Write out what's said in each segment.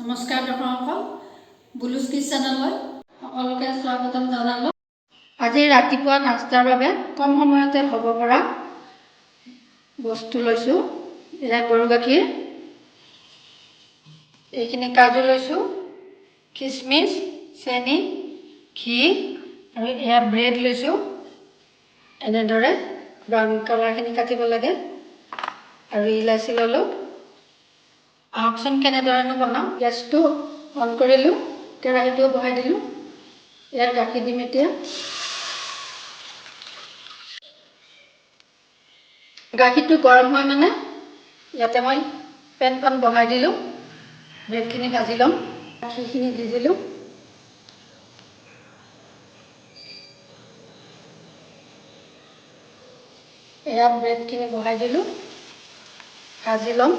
নমস্কাৰ দৰ্শকসকল, বুলুজ কিছ চেনেললৈ সকলোকে স্বাগতম জনালোঁ। আজি ৰাতিপুৱা নাস্তাৰ বাবে কম সময়তে হ'ব পৰা বস্তু লৈছোঁ। এয়া গৰু গাখীৰ, এইখিনি কাজু লৈছোঁ, কিচমিচ, চেনি, ঘি আৰু এয়া ব্ৰেড লৈছোঁ। এনেদৰে ব্ৰাউন কালাৰখিনি কাটিব লাগে আৰু ইলাচি ল'লোঁ। আহকচোন কেনেদৰেনো বনাওঁ। গেছটো অন কৰিলোঁ, কেৰাহীটো বহাই দিলোঁ। ইয়াত গাখীৰ দিম এতিয়া। গাখীৰটো গৰম হয় মানে ইয়াতে মই পেনখন বহাই দিলোঁ। ব্ৰেডখিনি ভাজি ল'ম। গাখীৰখিনি দি দিলোঁ। এয়া ব্ৰেডখিনি বহাই দিলোঁ, ভাজি ল'ম।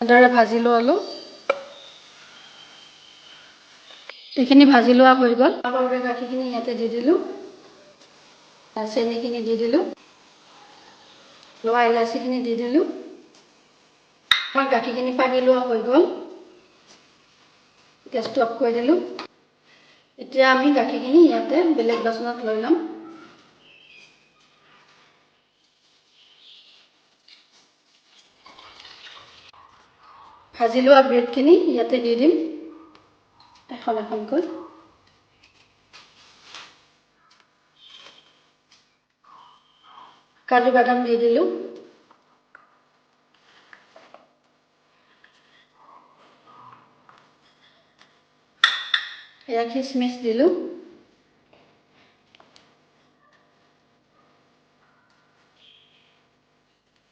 এনেদৰে ভাজি লোৱালোঁ। এইখিনি ভাজি লোৱা হৈ গ'ল। পাউডাৰ গাখীৰখিনি ইয়াতে দি দিলোঁ, চেনিখিনি দি দিলোঁ, লোৱা ইলাচিখিনি দি দিলোঁ। মই গাখীৰখিনি পানী লোৱা হৈ গ'ল। গেছটো অফ কৰি দিলোঁ। এতিয়া আমি গাখীৰখিনি ইয়াতে বেলেগ বাচনত লৈ ল'ম। ভাজি লোৱা ব্ৰেডখিনি ইয়াতে দি দিম এখন এখনকৈ। কাজু বাদাম দি দিলোঁ। এয়া কিচমিচ দিলোঁ।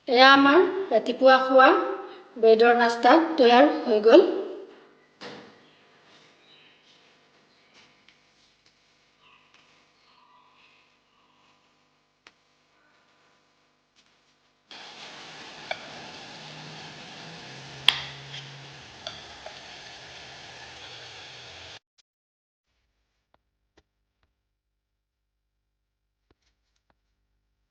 এয়া আমাৰ ৰাতিপুৱা খোৱা ব্ৰেডৰ নাস্তা তৈয়াৰ হৈ গ'ল।